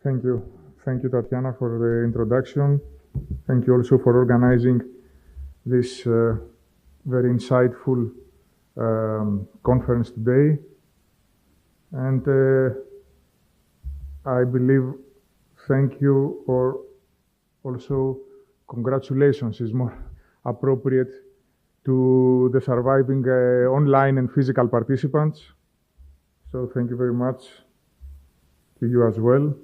Thank you. Thank you, Tatiana, for the introduction. Thank you also for organizing this very insightful conference today. And I believe thank you, or also congratulations is more appropriate to the surviving online and physical participants. So thank you very much to you as well.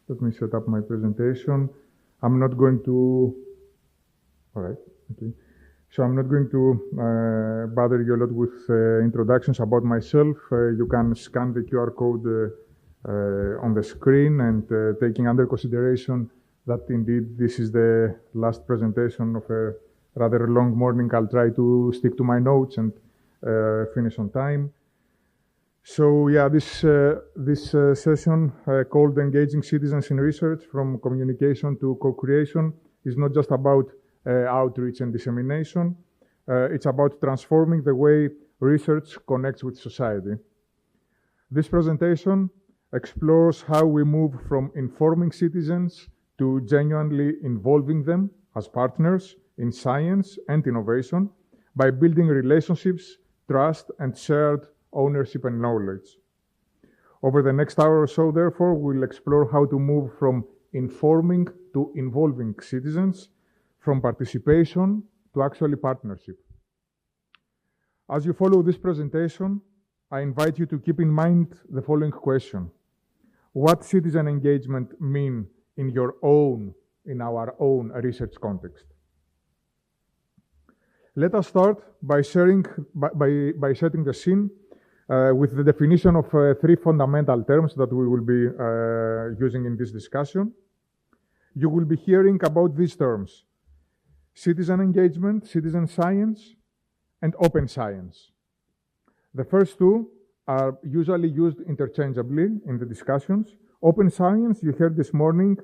Let me set up my presentation. I'm not going to, all right, okay. So I'm not going to bother you a lot with introductions about myself. You can scan the QR code on the screen, and taking under consideration that indeed this is the last presentation of a rather long morning, I'll try to stick to my notes and finish on time. So yeah, this session called Engaging Citizens in Research from Communication to Co-Creation is not just about outreach and dissemination. It's about transforming the way research connects with society. This presentation explores how we move from informing citizens to genuinely involving them as partners in science and innovation by building relationships, trust, and shared ownership and knowledge. Over the next hour or so, therefore, we'll explore how to move from informing to involving citizens, from participation to actually partnership. As you follow this presentation, I invite you to keep in mind the following question. What citizen engagement mean in our own research context? Let us start by setting the scene with the definition of three fundamental terms that we will be using in this discussion. You will be hearing about these terms: citizen engagement, citizen science, and open science. The first two are usually used interchangeably in the discussions. Open science, you heard this morning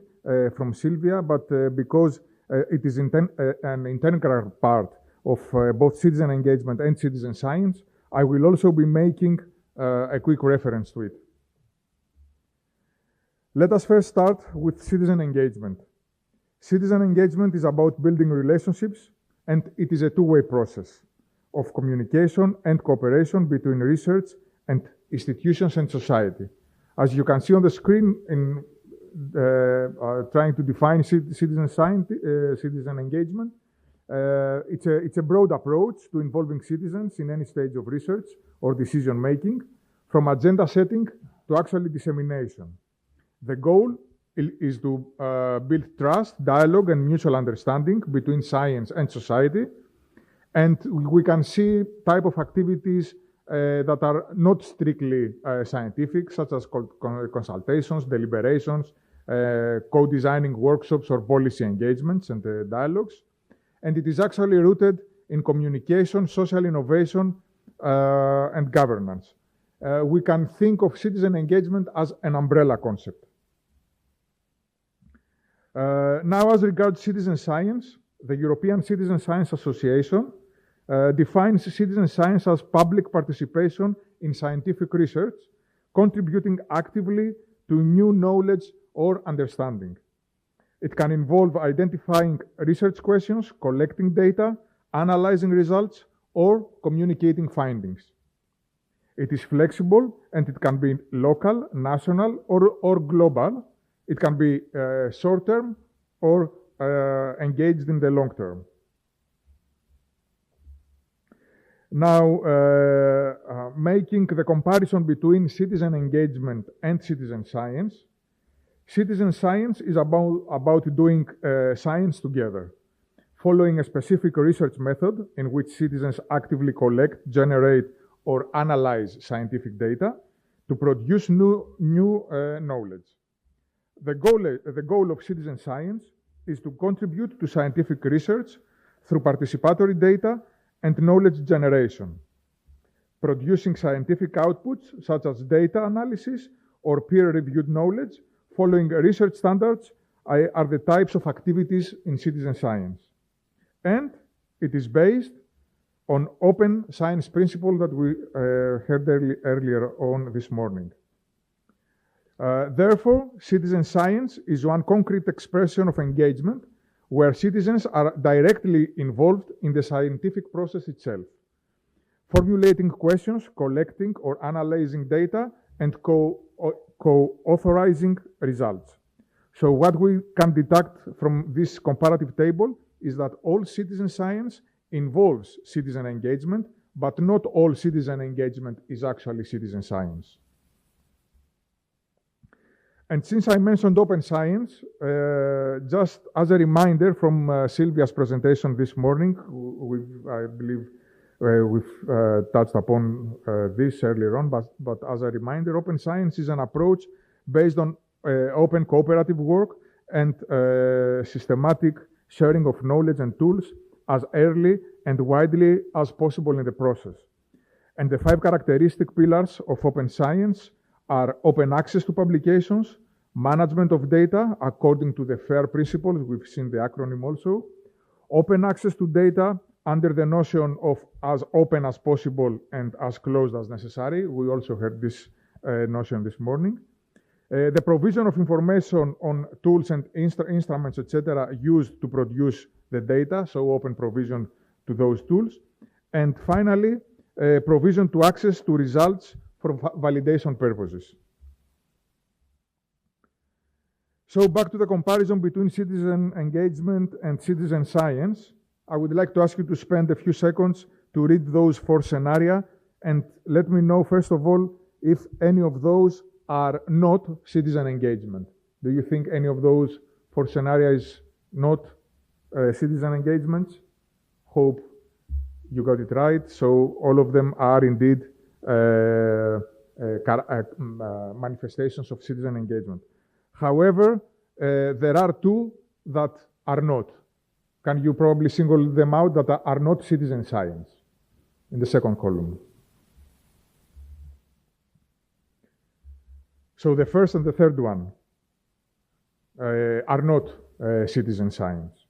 from Sylvia, but because it is an integral part of both citizen engagement and citizen science, I will also be making a quick reference to it. Let us first start with citizen engagement. Citizen engagement is about building relationships, and it is a two-way process of communication and cooperation between research and institutions and society. As you can see on the screen, in trying to define citizen engagement, it's a broad approach to involving citizens in any stage of research or decision making, from agenda setting to actually dissemination. The goal is to build trust, dialogue, and mutual understanding between science and society. And we can see type of activities that are not strictly scientific, such as consultations, deliberations, co-designing workshops, or policy engagements and dialogues. And it is actually rooted in communication, social innovation, and governance. We can think of citizen engagement as an umbrella concept. Now, as regards citizen science, the European Citizen Science Association defines citizen science as public participation in scientific research, contributing actively to new knowledge or understanding. It can involve identifying research questions, collecting data, analyzing results, or communicating findings. It is flexible, and it can be local, national, or global. It can be short-term or engaged in the long term. Now, making the comparison between citizen engagement and citizen science, citizen science is about doing science together, following a specific research method in which citizens actively collect, generate, or analyze scientific data to produce new knowledge. The goal of citizen science is to contribute to scientific research through participatory data and knowledge generation. Producing scientific outputs such as data analysis or peer-reviewed knowledge following research standards are the types of activities in citizen science. And it is based on open science principle that we heard earlier on this morning. Therefore, citizen science is one concrete expression of engagement where citizens are directly involved in the scientific process itself, formulating questions, collecting or analyzing data, and co-authorizing results. So what we can deduct from this comparative table is that all citizen science involves citizen engagement, but not all citizen engagement is actually citizen science. And since I mentioned open science, just as a reminder from Sylvia's presentation this morning, I believe we've touched upon this earlier on, but as a reminder, open science is an approach based on open cooperative work and systematic sharing of knowledge and tools as early and widely as possible in the process. And the 5 characteristic pillars of open science are open access to publications, management of data according to the FAIR principles, we've seen the acronym also, open access to data under the notion of as open as possible and as closed as necessary. We also heard this notion this morning. The provision of information on tools and instruments, etc., used to produce the data, so open provision to those tools. And finally, provision to access to results for validation purposes. So back to the comparison between citizen engagement and citizen science, I would like to ask you to spend a few seconds to read those 4 scenarios and let me know, first of all, if any of those are not citizen engagement. Do you think any of those 4 scenarios is not citizen engagements? Hope you got it right. So all of them are indeed manifestations of citizen engagement. However, there are 2 that are not. Can you probably single them out that are not citizen science in the second column? So the first and the third one are not citizen science.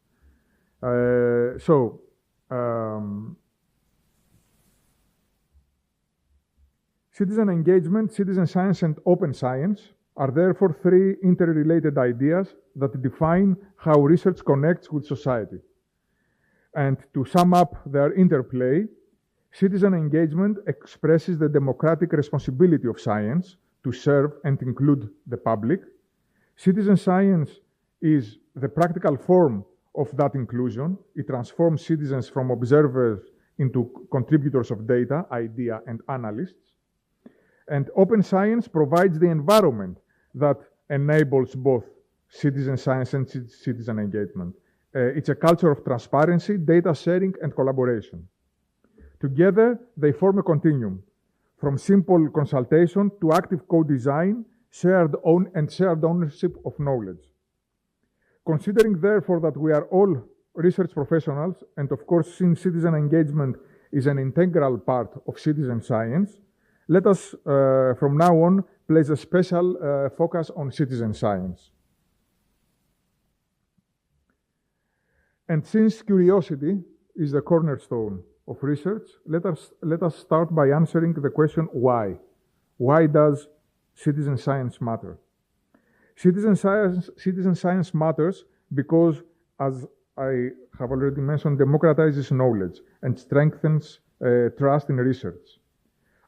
Citizen engagement, citizen science, and open science are therefore 3 interrelated ideas that define how research connects with society. And to sum up their interplay, citizen engagement expresses the democratic responsibility of science to serve and include the public. Citizen science is the practical form of that inclusion. It transforms citizens from observers into contributors of data, idea, and analysts. And open science provides the environment that enables both citizen science and citizen engagement. It's a culture of transparency, data sharing, and collaboration. Together, they form a continuum, from simple consultation to active co-design, shared ownership of knowledge. Considering, therefore, that we are all research professionals, and of course, since citizen engagement is an integral part of citizen science, let us, from now on, place a special focus on citizen science. And since curiosity is the cornerstone of research, let us start by answering the question, why? Why does citizen science matter? Citizen science matters because, as I have already mentioned, democratizes knowledge and strengthens trust in research.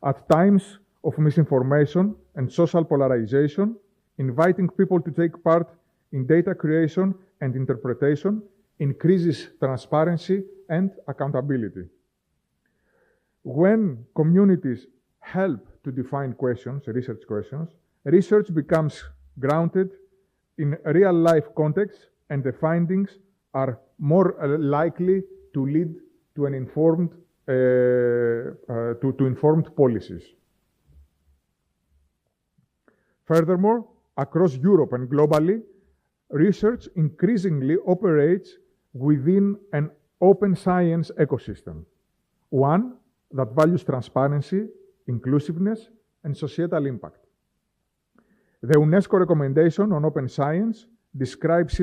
At times of misinformation and social polarization, inviting people to take part in data creation and interpretation increases transparency and accountability. When communities help to define questions, research questions, research becomes grounded in real-life context, and the findings are more likely to lead to an informed informed policies. Furthermore, across Europe and globally, research increasingly operates within an open science ecosystem, one that values transparency, inclusiveness, and societal impact. The UNESCO recommendation on open science describes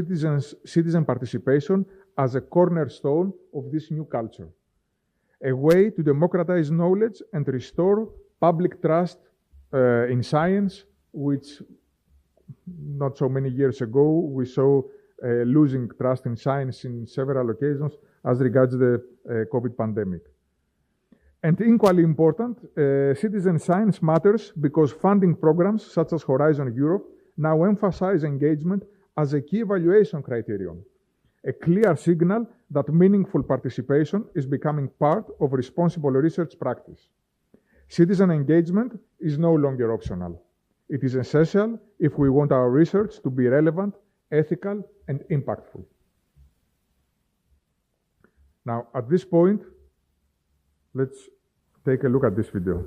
citizen participation as a cornerstone of this new culture, a way to democratize knowledge and restore public trust in science, which not so many years ago, we saw losing trust in science in several occasions as regards the COVID pandemic. And equally important, citizen science matters because funding programs such as Horizon Europe now emphasize engagement as a key evaluation criterion, a clear signal that meaningful participation is becoming part of responsible research practice. Citizen engagement is no longer optional. It is essential if we want our research to be relevant, ethical, and impactful. Now, at this point, let's take a look at this video,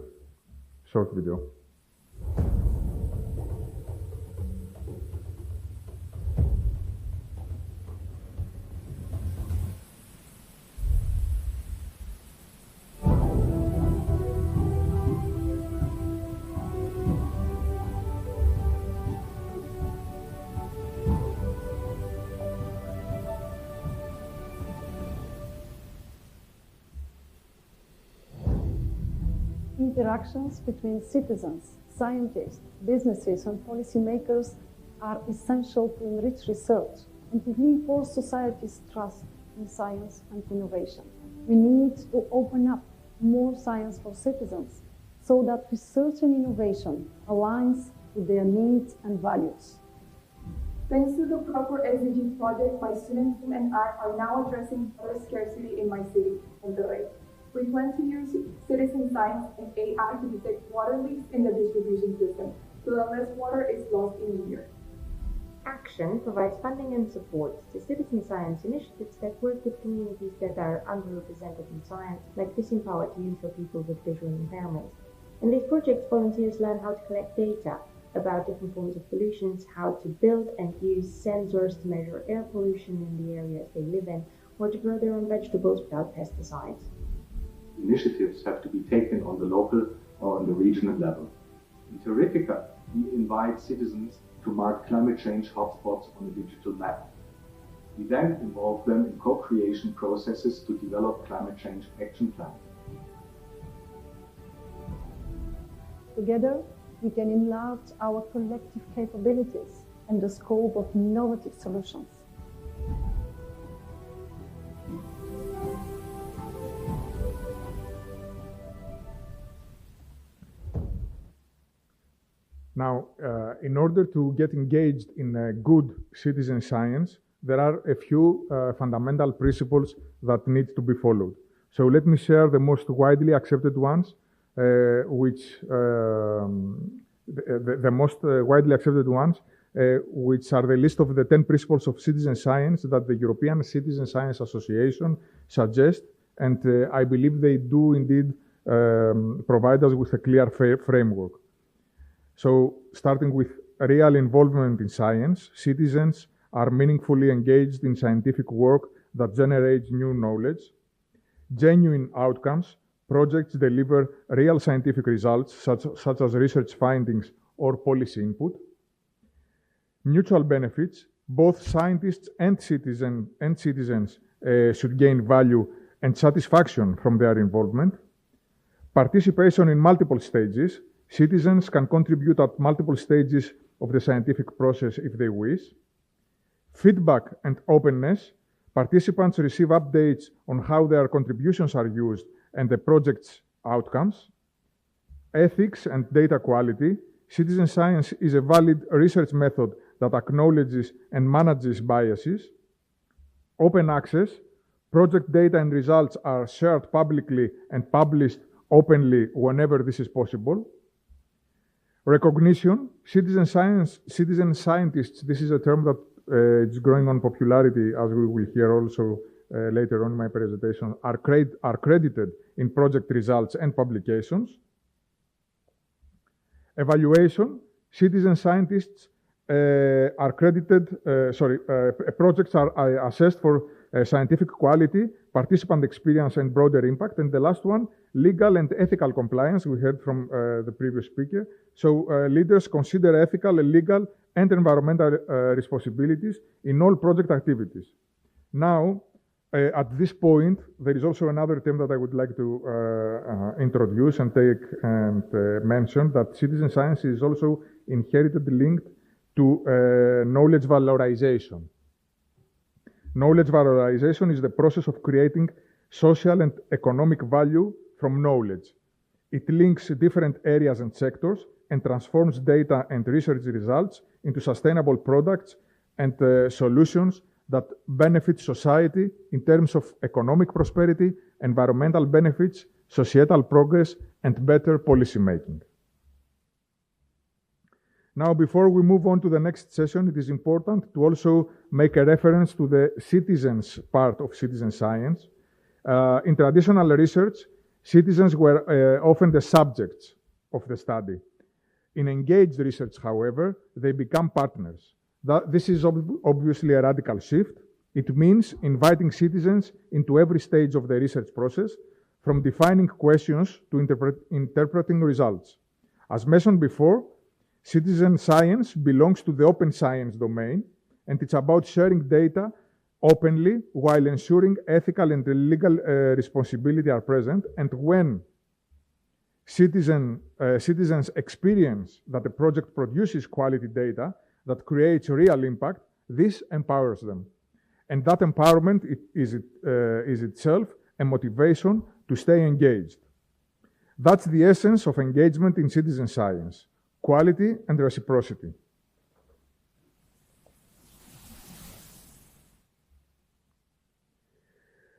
short video. Interactions between citizens, scientists, businesses, and policymakers are essential to enrich research and to reinforce society's trust in science and innovation. We need to open up more science for citizens so that research and innovation aligns with their needs and values. Thanks to the proper SDGs project, my student team and I are now addressing water scarcity in my city, Monterrey. We plan to use citizen science and AI to detect water leaks in the distribution system so that less water is lost in a year. Action provides funding and support to citizen science initiatives that work with communities that are underrepresented in science, like Disempowered Youth or people with visual impairments. In these projects, volunteers learn how to collect data about different forms of pollutions, how to build and use sensors to measure air pollution in the areas they live in, or to grow their own vegetables without pesticides. Initiatives have to be taken on the local or on the regional level. In Terrifica, we invite citizens to mark climate change hotspots on a digital map. We then involve them in co-creation processes to develop climate change action plans. Together, we can enlarge our collective capabilities and the scope of innovative solutions. Now, in order to get engaged in good citizen science, there are a few fundamental principles that need to be followed. So let me share the most widely accepted ones, the most widely accepted ones, which are the list of the 10 principles of citizen science that the European Citizen Science Association suggests, and I believe they do indeed provide us with a clear framework. So, starting with real involvement in science, citizens are meaningfully engaged in scientific work that generates new knowledge. Genuine outcomes, projects deliver real scientific results, such as research findings or policy input. Mutual benefits, both scientists and citizens should gain value and satisfaction from their involvement. Participation in multiple stages. Citizens can contribute at multiple stages of the scientific process if they wish. Feedback and openness. Participants receive updates on how their contributions are used and the project's outcomes. Ethics and data quality. Citizen science is a valid research method that acknowledges and manages biases. Open access. Project data and results are shared publicly and published openly whenever this is possible. Recognition, citizen scientists, this is a term that is growing on popularity, as we will hear also later on in my presentation, are credited in project results and publications. Evaluation, citizen scientists are credited, projects are assessed for scientific quality, participant experience, and broader impact. And the last one, legal and ethical compliance, we heard from the previous speaker. So leaders consider ethical, legal, and environmental responsibilities in all project activities. Now, at this point, there is also another term that I would like to introduce and mention, that citizen science is also inherently linked to knowledge valorization. Knowledge valorization is the process of creating social and economic value from knowledge. It links different areas and sectors and transforms data and research results into sustainable products and solutions that benefit society in terms of economic prosperity, environmental benefits, societal progress, and better policy making. Now, before we move on to the next session, it is important to also make a reference to the citizens part of citizen science. In traditional research, citizens were often the subjects of the study. In engaged research, however, they become partners. This is obviously a radical shift. It means inviting citizens into every stage of the research process, from defining questions to interpreting results. As mentioned before, citizen science belongs to the open science domain, and it's about sharing data openly while ensuring ethical and legal responsibility are present. And when citizens experience that the project produces quality data that creates real impact, this empowers them. And that empowerment is itself a motivation to stay engaged. That's the essence of engagement in citizen science: quality and reciprocity.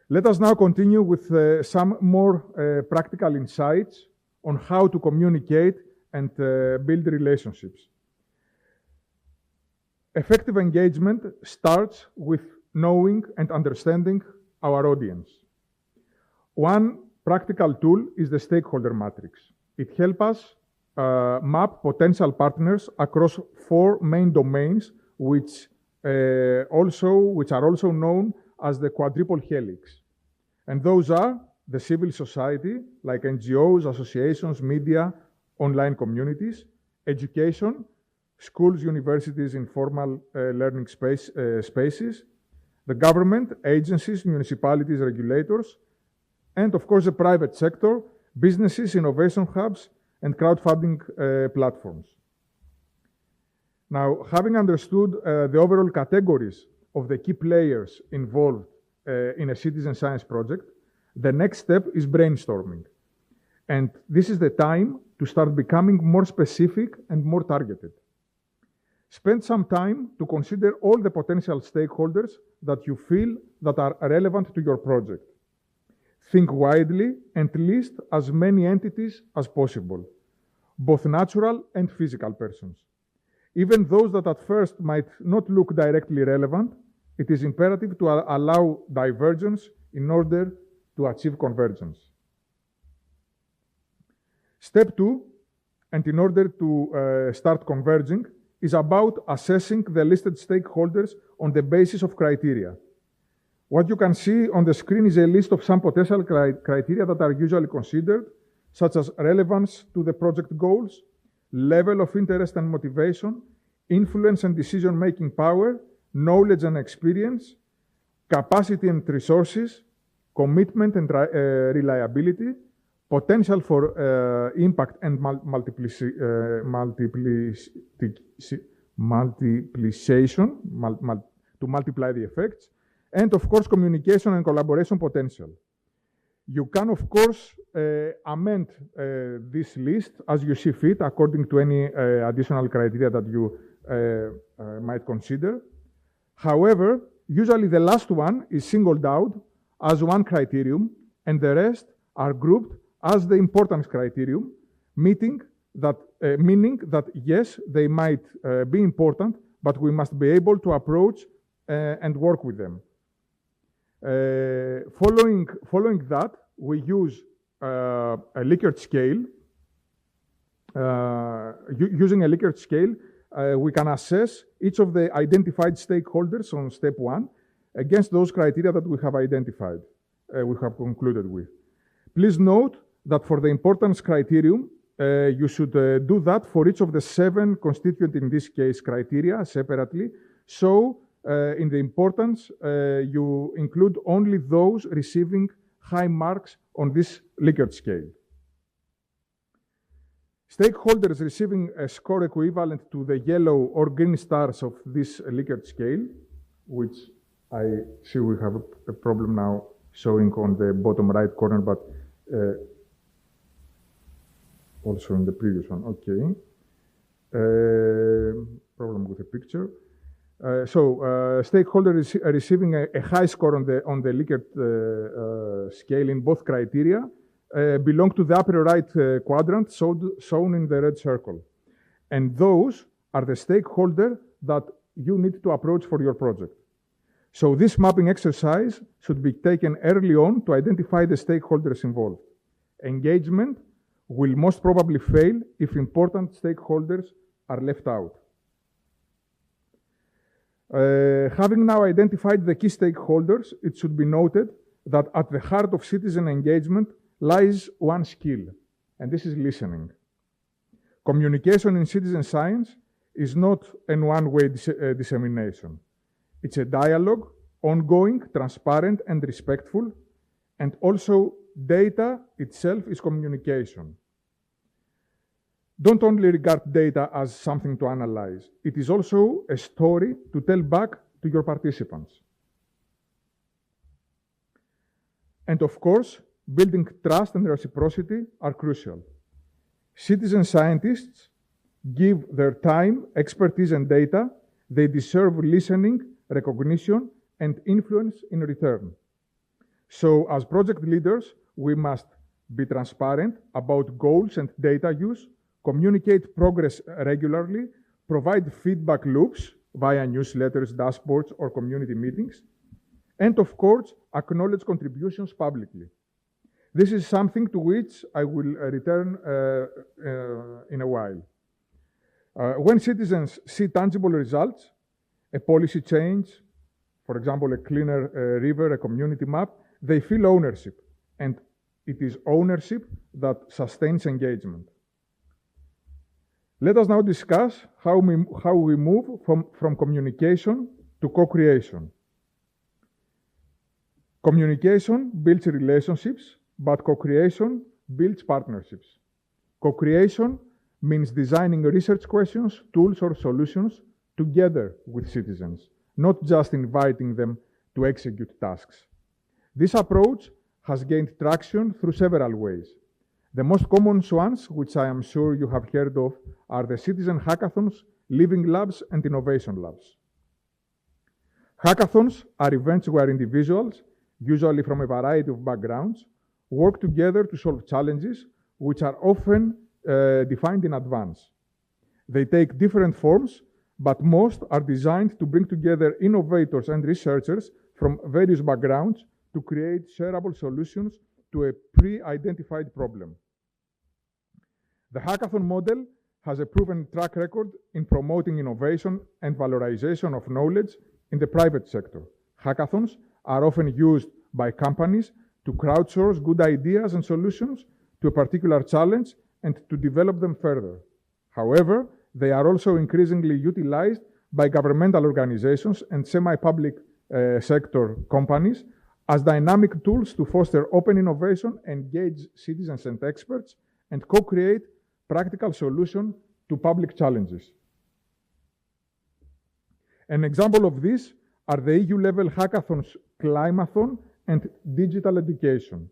Let us now continue with some more practical insights on how to communicate and build relationships. Effective engagement starts with knowing and understanding our audience. One practical tool is the stakeholder matrix. It helps us map potential partners across 4 main domains, which are also known as the quadruple helix. And those are the civil society, like NGOs, associations, media, online communities; education, schools, universities, informal learning spaces; the government, agencies, municipalities, regulators; and of course the private sector, businesses, innovation hubs, and crowdfunding platforms. Now, having understood the overall categories of the key players involved in a citizen science project, the next step is brainstorming. And this is the time to start becoming more specific and more targeted. Spend some time to consider all the potential stakeholders that you feel that are relevant to your project. Think widely and list as many entities as possible, both natural and physical persons. Even those that at first might not look directly relevant, it is imperative to allow divergence in order to achieve convergence. Step 2, and in order to start converging, is about assessing the listed stakeholders on the basis of criteria. What you can see on the screen is a list of some potential criteria that are usually considered, such as relevance to the project goals, level of interest and motivation, influence and decision-making power, knowledge and experience, capacity and resources, commitment and reliability, potential for impact and multiplication, to multiply the effects, and of course communication and collaboration potential. You can of course amend this list as you see fit according to any additional criteria that you might consider. However, usually the last one is singled out as one criterion, and the rest are grouped as the importance criterion, meaning that yes, they might be important, but we must be able to approach and work with them. Following that, we use a Likert scale. Using a Likert scale, we can assess each of the identified stakeholders on step 1 against those criteria that we have identified, we have concluded with. Please note that for the importance criterion, you should do that for each of the 7 constituent, in this case, criteria separately. So, in the importance, you include only those receiving high marks on this Likert scale. Stakeholders receiving a score equivalent to the yellow or green stars of this Likert scale, which I see we have a problem now showing on the bottom right corner, but also in the previous one. Okay. Problem with the picture. Stakeholders receiving a high score on the Likert scale in both criteria belong to the upper right quadrant shown in the red circle. And those are the stakeholders that you need to approach for your project. So this mapping exercise should be taken early on to identify the stakeholders involved. Engagement will most probably fail if important stakeholders are left out. Having now identified the key stakeholders, it should be noted that at the heart of citizen engagement lies one skill, and this is listening. Communication in citizen science is not a one-way dissemination. It's a dialogue, ongoing, transparent, and respectful, and also data itself is communication. Don't only regard data as something to analyze. It is also a story to tell back to your participants. And of course, building trust and reciprocity are crucial. Citizen scientists give their time, expertise, and data. They deserve listening, recognition, and influence in return. So as project leaders, we must be transparent about goals and data use, communicate progress regularly, provide feedback loops via newsletters, dashboards, or community meetings, and of course, acknowledge contributions publicly. This is something to which I will return in a while. When citizens see tangible results, a policy change, for example, a cleaner river, a community map, they feel ownership, and it is ownership that sustains engagement. Let us now discuss how we move from communication to co-creation. Communication builds relationships, but co-creation builds partnerships. Co-creation means designing research questions, tools, or solutions together with citizens, not just inviting them to execute tasks. This approach has gained traction through several ways. The most common ones, which I am sure you have heard of, are the citizen hackathons, living labs, and innovation labs. Hackathons are events where individuals, usually from a variety of backgrounds, work together to solve challenges which are often defined in advance. They take different forms, but most are designed to bring together innovators and researchers from various backgrounds to create shareable solutions to a pre-identified problem. The hackathon model has a proven track record in promoting innovation and valorization of knowledge in the private sector. Hackathons are often used by companies to crowdsource good ideas and solutions to a particular challenge and to develop them further. However, they are also increasingly utilized by governmental organizations and semi-public sector companies as dynamic tools to foster open innovation, engage citizens and experts, and co-create practical solutions to public challenges. An example of this are the EU-level hackathons Climathon and Digital Education.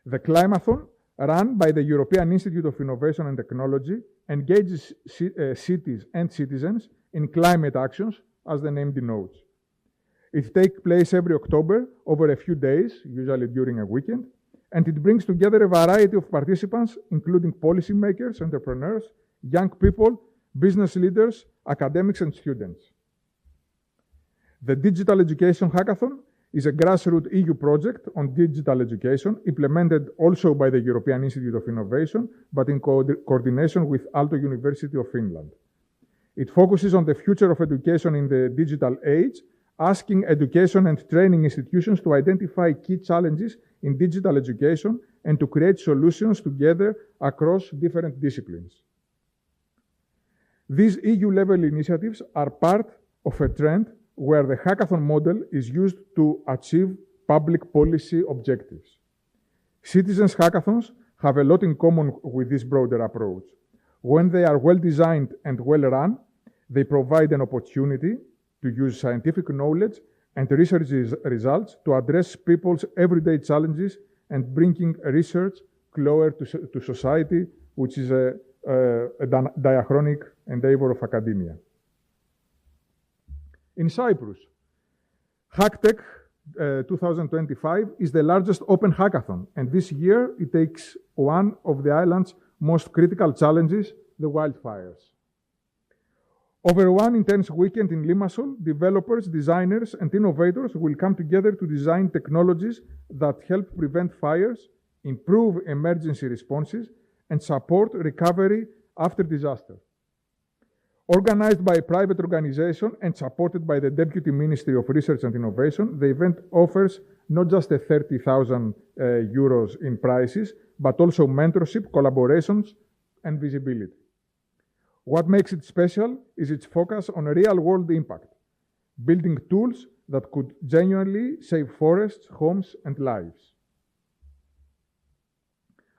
The Climathon, run by the European Institute of Innovation and Technology, engages cities and citizens in climate actions, as the name denotes. It takes place every October over a few days, usually during a weekend, and it brings together a variety of participants, including policymakers, entrepreneurs, young people, business leaders, academics, and students. The Digital Education Hackathon is a grassroots EU project on digital education, implemented also by the European Institute of Innovation, but in coordination with Aalto University of Finland. It focuses on the future of education in the digital age, asking education and training institutions to identify key challenges in digital education and to create solutions together across different disciplines. These EU-level initiatives are part of a trend where the hackathon model is used to achieve public policy objectives. Citizens' hackathons have a lot in common with this broader approach. When they are well designed and well run, they provide an opportunity to use scientific knowledge and research results to address people's everyday challenges and bringing research closer to society, which is a diachronic endeavor of academia. In Cyprus, HackTech 2025 is the largest open hackathon, and this year it takes one of the island's most critical challenges, the wildfires. Over one intense weekend in Limassol, developers, designers, and innovators will come together to design technologies that help prevent fires, improve emergency responses, and support recovery after disaster. Organized by a private organization and supported by the Deputy Ministry of Research and Innovation, the event offers not just a 30,000 euros in prizes, but also mentorship, collaborations, and visibility. What makes it special is its focus on real-world impact, building tools that could genuinely save forests, homes, and lives.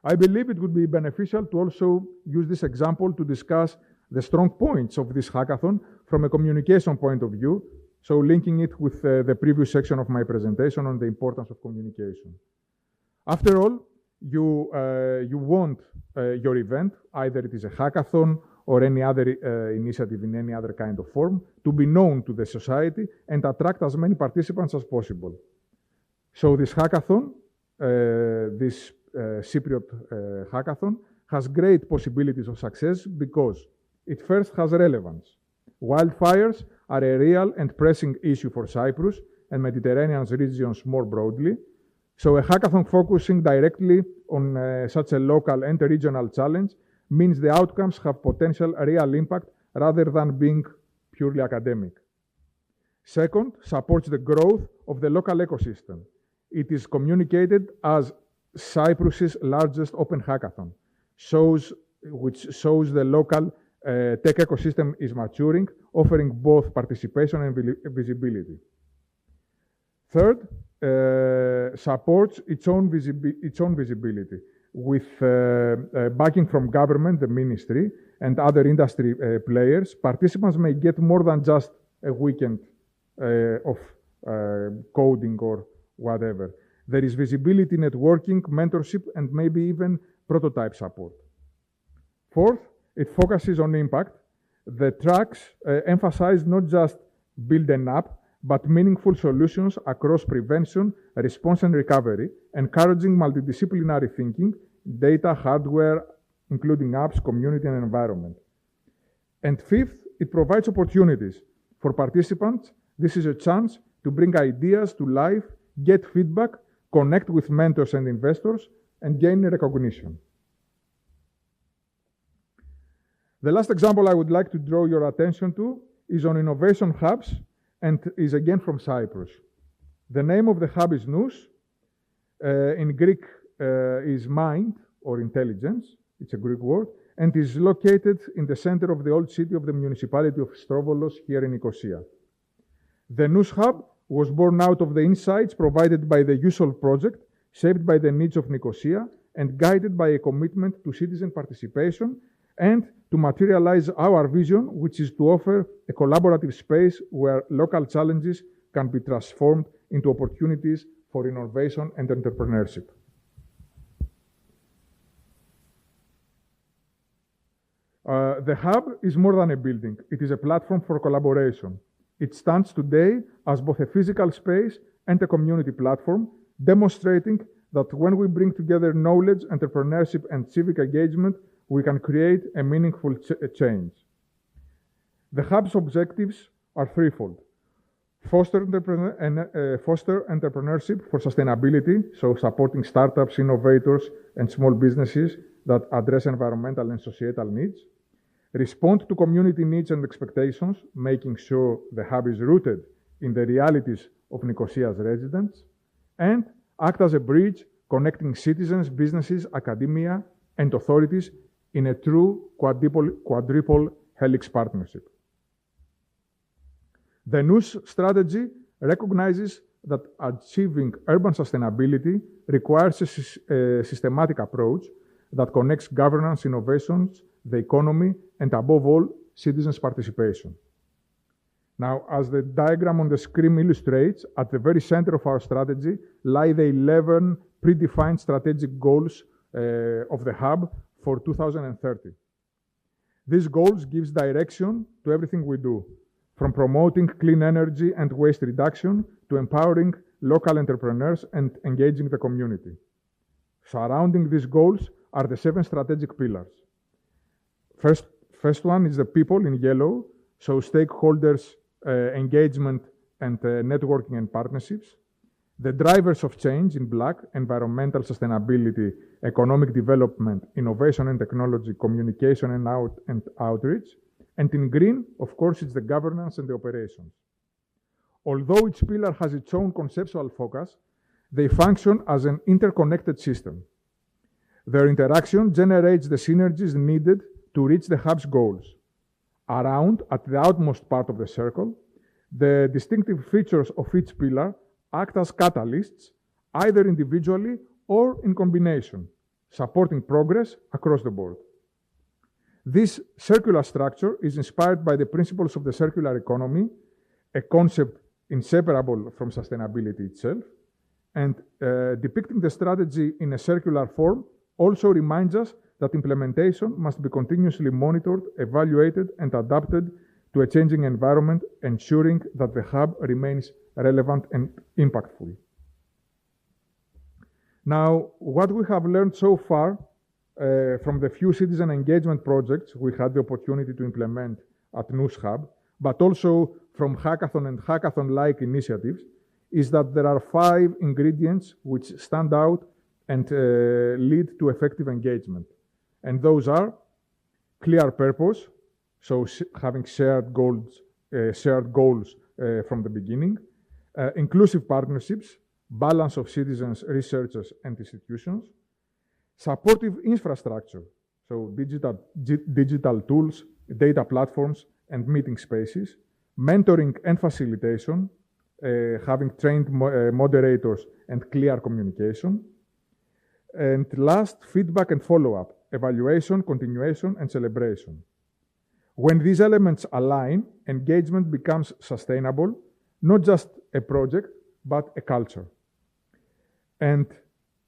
I believe it would be beneficial to also use this example to discuss the strong points of this hackathon from a communication point of view, so linking it with the previous section of my presentation on the importance of communication. After all, you want your event, either it is a hackathon or any other initiative in any other kind of form, to be known to the society and attract as many participants as possible. So this hackathon, this Cypriot hackathon, has great possibilities of success because it first has relevance. Wildfires are a real and pressing issue for Cyprus and Mediterranean regions more broadly. So a hackathon focusing directly on such a local and regional challenge means the outcomes have potential real impact rather than being purely academic. Second, supports the growth of the local ecosystem. It is communicated as Cyprus's largest open hackathon, which shows the local tech ecosystem is maturing, offering both participation and visibility. Third, supports its own visibility. With backing from government, the ministry, and other industry players, participants may get more than just a weekend of coding or whatever. There is visibility, networking, mentorship, and maybe even prototype support. Fourth, it focuses on impact. The tracks emphasize not just build an app, but meaningful solutions across prevention, response, and recovery, encouraging multidisciplinary thinking, data, hardware, including apps, community, and environment. And fifth, it provides opportunities for participants. This is a chance to bring ideas to life, get feedback, connect with mentors and investors, and gain recognition. The last example I would like to draw your attention to is on innovation hubs, and is again from Cyprus. The name of the hub is Nous. In Greek is mind or intelligence. It's a Greek word, and is located in the center of the old city of the municipality of Strovolos here in Nicosia. The Nous hub was born out of the insights provided by the USOL project, shaped by the needs of Nicosia, and guided by a commitment to citizen participation and to materialize our vision, which is to offer a collaborative space where local challenges can be transformed into opportunities for innovation and entrepreneurship. The hub is more than a building. It is a platform for collaboration. It stands today as both a physical space and a community platform, demonstrating that when we bring together knowledge, entrepreneurship, and civic engagement, we can create a meaningful change. The hub's objectives are threefold. Foster entrepreneurship for sustainability, so supporting startups, innovators, and small businesses that address environmental and societal needs. Respond to community needs and expectations, making sure the hub is rooted in the realities of Nicosia's residents. And act as a bridge connecting citizens, businesses, academia, and authorities in a true quadruple helix partnership. The Nous strategy recognizes that achieving urban sustainability requires a systematic approach that connects governance, innovations, the economy, and above all, citizens' participation. Now, as the diagram on the screen illustrates, at the very center of our strategy lie the 11 predefined strategic goals of the hub for 2030. These goals gives direction to everything we do, from promoting clean energy and waste reduction to empowering local entrepreneurs and engaging the community. Surrounding these goals are the 7 strategic pillars. First one is the people in yellow, so stakeholders, engagement and networking and partnerships. The drivers of change in black, environmental sustainability, economic development, innovation and technology, communication and outreach. And in green, of course, it's the governance and the operations. Although each pillar has its own conceptual focus, they function as an interconnected system. Their interaction generates the synergies needed to reach the hub's goals. Around, at the outmost part of the circle, the distinctive features of each pillar act as catalysts, either individually or in combination, supporting progress across the board. This circular structure is inspired by the principles of the circular economy, a concept inseparable from sustainability itself, and depicting the strategy in a circular form also reminds us that implementation must be continuously monitored, evaluated, and adapted to a changing environment, ensuring that the hub remains relevant and impactful. Now, what we have learned so far from the few citizen engagement projects we had the opportunity to implement at NUS Hub, but also from hackathon and hackathon-like initiatives, is that there are 5 ingredients which stand out and lead to effective engagement. And those are clear purpose, so having shared goals from the beginning, inclusive partnerships, balance of citizens, researchers, and institutions, supportive infrastructure, so digital tools, data platforms, and meeting spaces, mentoring and facilitation, having trained moderators and clear communication, and last, feedback and follow-up, evaluation, continuation, and celebration. When these elements align, engagement becomes sustainable, not just a project, but a culture. And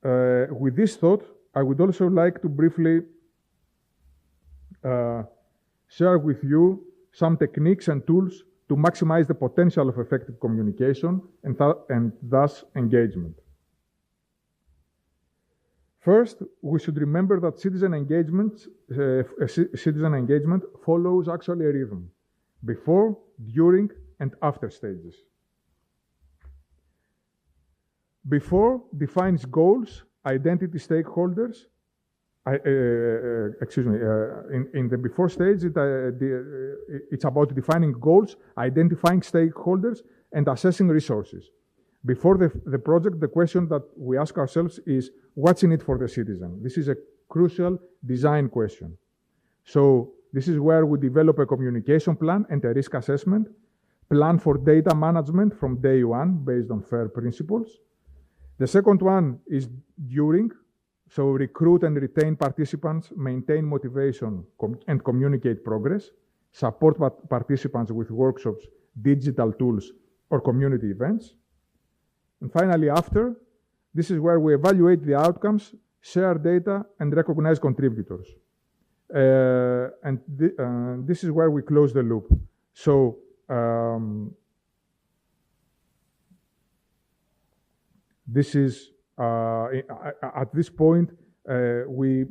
with this thought, I would also like to briefly share with you some techniques and tools to maximize the potential of effective communication and thus engagement. First, we should remember that citizen engagement follows actually a rhythm, before, during, and after stages. Before defines goals, identity, stakeholders. In the before stage, it's about defining goals, identifying stakeholders, and assessing resources. Before the project, the question that we ask ourselves is, what's in it for the citizen? This is a crucial design question. So this is where we develop a communication plan and a risk assessment, plan for data management from day one based on FAIR principles. The second one is during, so recruit and retain participants, maintain motivation and communicate progress, support participants with workshops, digital tools, or community events. And finally, after, this is where we evaluate the outcomes, share data, and recognize contributors. This is where we close the loop. So, this is, at this point, we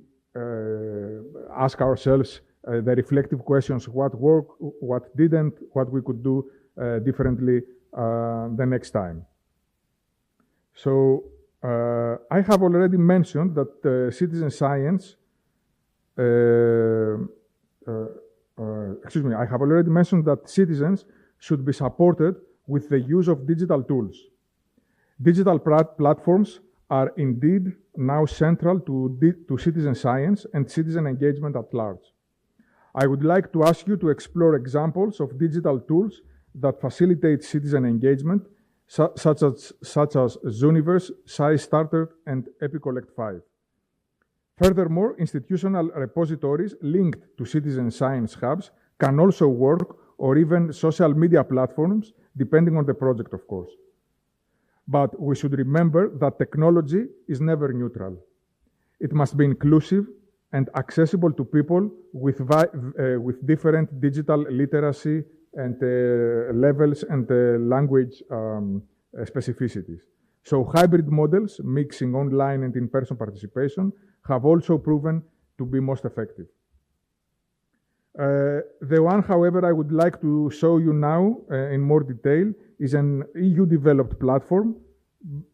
ask ourselves the reflective questions, what worked, what didn't, what we could do differently the next time. So, I have already mentioned that citizen science, I have already mentioned that citizens should be supported with the use of digital tools. Digital platforms are indeed now central to citizen science and citizen engagement at large. I would like to ask you to explore examples of digital tools that facilitate citizen engagement, such as Zooniverse, SciStarter, and EpiCollect 5. Furthermore, institutional repositories linked to citizen science hubs can also work, or even social media platforms, depending on the project, of course. But we should remember that technology is never neutral. It must be inclusive and accessible to people with different digital literacy and levels and language specificities. So hybrid models, mixing online and in-person participation, have also proven to be most effective. The one, however, I would like to show you now in more detail is an EU-developed platform,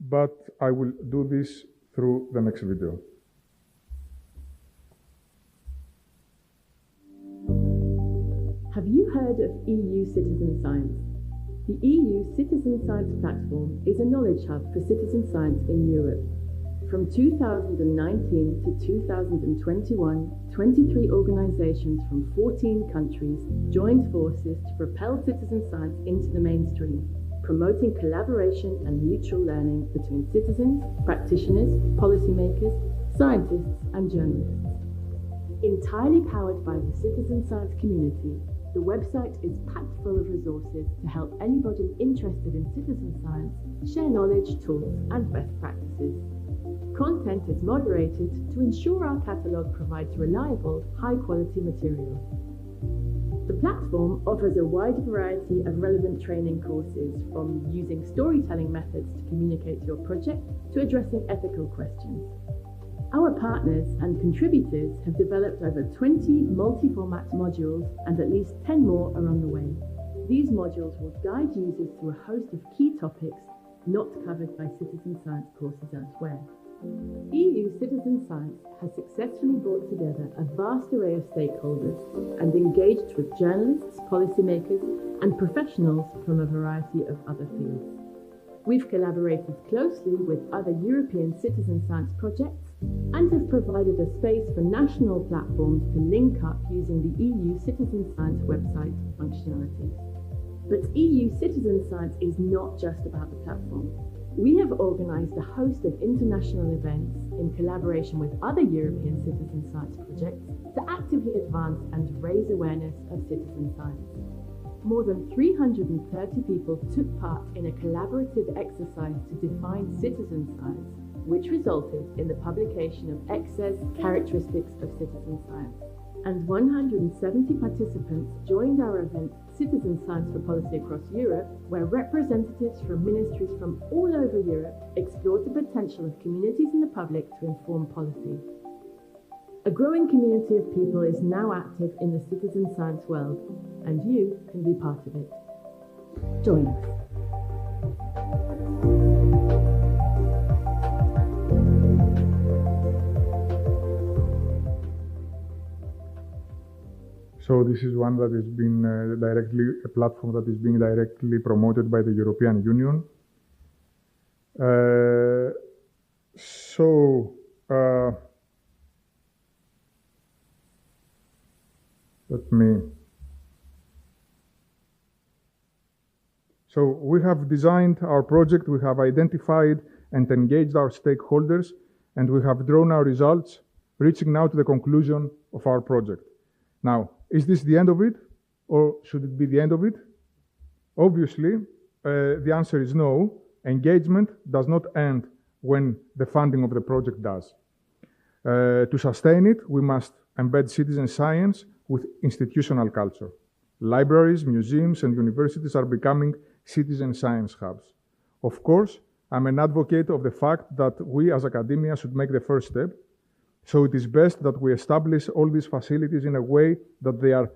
but I will do this through the next video. Have you heard of EU Citizen Science? The EU Citizen Science Platform is a knowledge hub for citizen science in Europe. From 2019 to 2021, 23 organizations from 14 countries joined forces to propel citizen science into the mainstream, promoting collaboration and mutual learning between citizens, practitioners, policymakers, scientists, and journalists. Entirely powered by the citizen science community, the website is packed full of resources to help anybody interested in citizen science share knowledge, tools, and best practices. Content is moderated to ensure our catalogue provides reliable, high-quality material. The platform offers a wide variety of relevant training courses, from using storytelling methods to communicate your project to addressing ethical questions. Our partners and contributors have developed over 20 multi-format modules, and at least 10 more are on the way. These modules will guide users through a host of key topics not covered by citizen science courses elsewhere. EU Citizen Science has successfully brought together a vast array of stakeholders and engaged with journalists, policymakers, and professionals from a variety of other fields. We've collaborated closely with other European citizen science projects and have provided a space for national platforms to link up using the EU Citizen Science website functionalities. But EU Citizen Science is not just about the platform. We have organised a host of international events in collaboration with other European citizen science projects to actively advance and raise awareness of citizen science. More than 330 people took part in a collaborative exercise to define citizen science, which resulted in the publication of ECSE's Characteristics of Citizen Science. And 170 participants joined our event Citizen Science for Policy Across Europe, where representatives from ministries from all over Europe explored the potential of communities and the public to inform policy. A growing community of people is now active in the citizen science world, and you can be part of it. Join us. So this is one that is being a platform that is being directly promoted by the European Union. So we have designed our project, we have identified and engaged our stakeholders, and we have drawn our results, reaching now to the conclusion of our project. Now, is this the end of it, or should it be the end of it? Obviously, the answer is no. Engagement does not end when the funding of the project does. To sustain it, we must embed citizen science with institutional culture. Libraries, museums, and universities are becoming citizen science hubs. Of course, I'm an advocate of the fact that we as academia should make the first step. So it is best that we establish all these facilities in a way that they are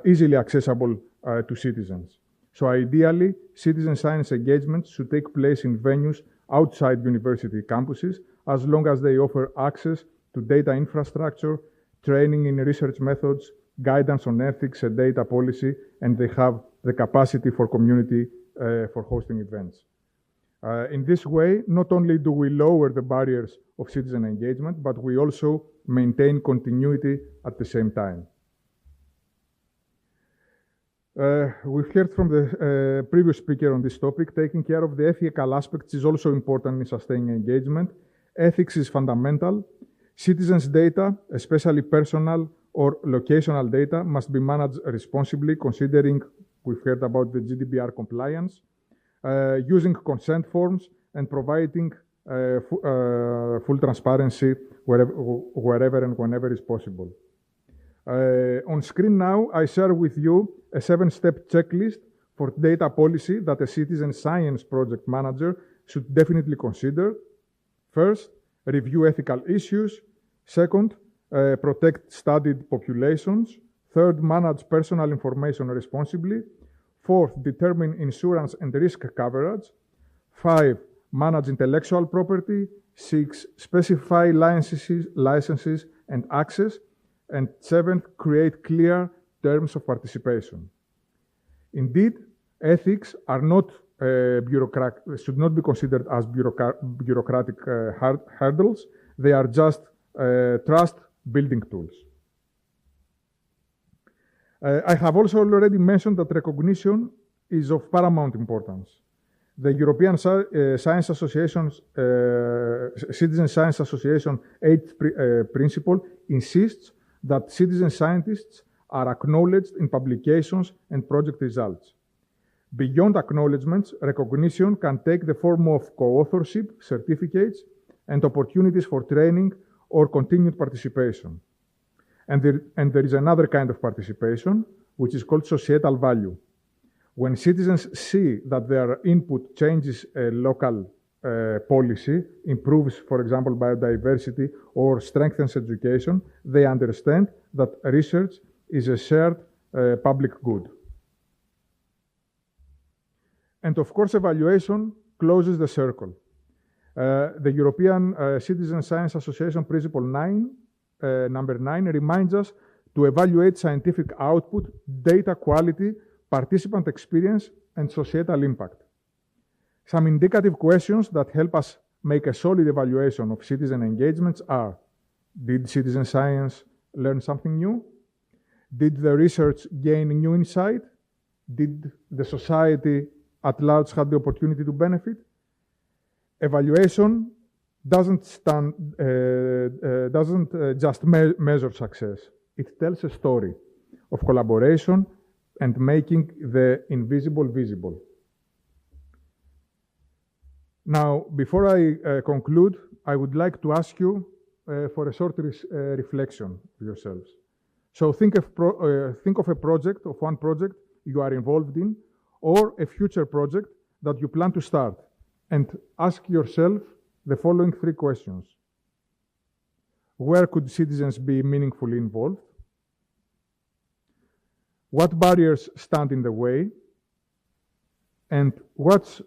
easily accessible to citizens. So ideally, citizen science engagements should take place in venues outside university campuses, as long as they offer access to data infrastructure, training in research methods, guidance on ethics and data policy, and they have the capacity for community for hosting events. In this way, not only do we lower the barriers of citizen engagement, but we also maintain continuity at the same time. We've heard from the previous speaker on this topic, taking care of the ethical aspects is also important in sustaining engagement. Ethics is fundamental. Citizens' data, especially personal or locational data, must be managed responsibly, considering we've heard about the GDPR compliance, using consent forms, and providing full transparency wherever and whenever is possible. On screen now, I share with you a 7-step checklist for data policy that a citizen science project manager should definitely consider. First, review ethical issues. Second, protect studied populations. Third, manage personal information responsibly. Fourth, determine insurance and risk coverage. 5, manage intellectual property. 6, specify licenses and access. And 7th, create clear terms of participation. Indeed, ethics are not should not be considered as bureaucratic hurdles. They are just trust-building tools. I have also already mentioned that recognition is of paramount importance. The European Science Association's Citizen Science Association 8th principle insists that citizen scientists are acknowledged in publications and project results. Beyond acknowledgements, recognition can take the form of co-authorship, certificates, and opportunities for training or continued participation. And there is another kind of participation, which is called societal value. When citizens see that their input changes a local policy, improves, for example, biodiversity, or strengthens education, they understand that research is a shared public good. And of course, evaluation closes the circle. The European Citizen Science Association Principle 9, number 9, reminds us to evaluate scientific output, data quality, participant experience, and societal impact. Some indicative questions that help us make a solid evaluation of citizen engagements are: did citizen science learn something new? Did the research gain new insight? Did the society at large have the opportunity to benefit? Evaluation doesn't just measure success. It tells a story of collaboration and making the invisible visible. Now, before I conclude, I would like to ask you for a short reflection of yourselves. So think of one project you are involved in, or a future project that you plan to start, and ask yourself the following 3 questions. Where could citizens be meaningfully involved? What barriers stand in the way? And what's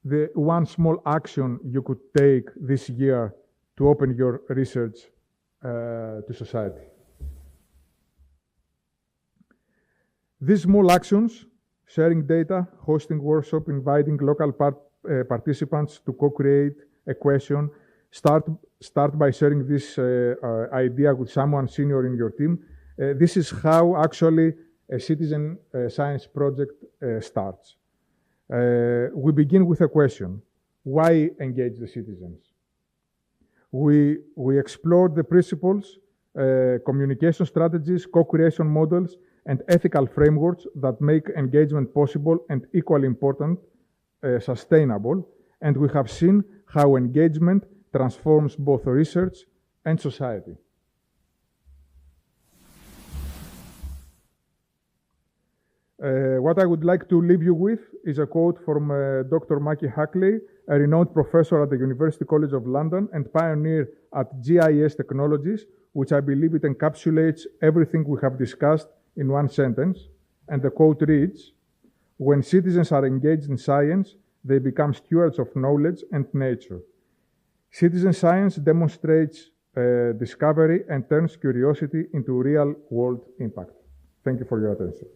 the one small action you could take this year to open your research to society? These small actions, sharing data, hosting workshops, inviting local participants to co-create a question, start by sharing this idea with someone senior in your team. This is how actually a citizen science project starts. We begin with a question: why engage the citizens? We explored the principles, communication strategies, co-creation models, and ethical frameworks that make engagement possible and, equally important, sustainable. And we have seen how engagement transforms both research and society. What I would like to leave you with is a quote from Dr. Maki Hackley, a renowned professor at the University College of London and pioneer at GIS Technologies, which I believe it encapsulates everything we have discussed in one sentence. And the quote reads: "When citizens are engaged in science, they become stewards of knowledge and nature. Citizen science demonstrates discovery and turns curiosity into real-world impact." Thank you for your attention.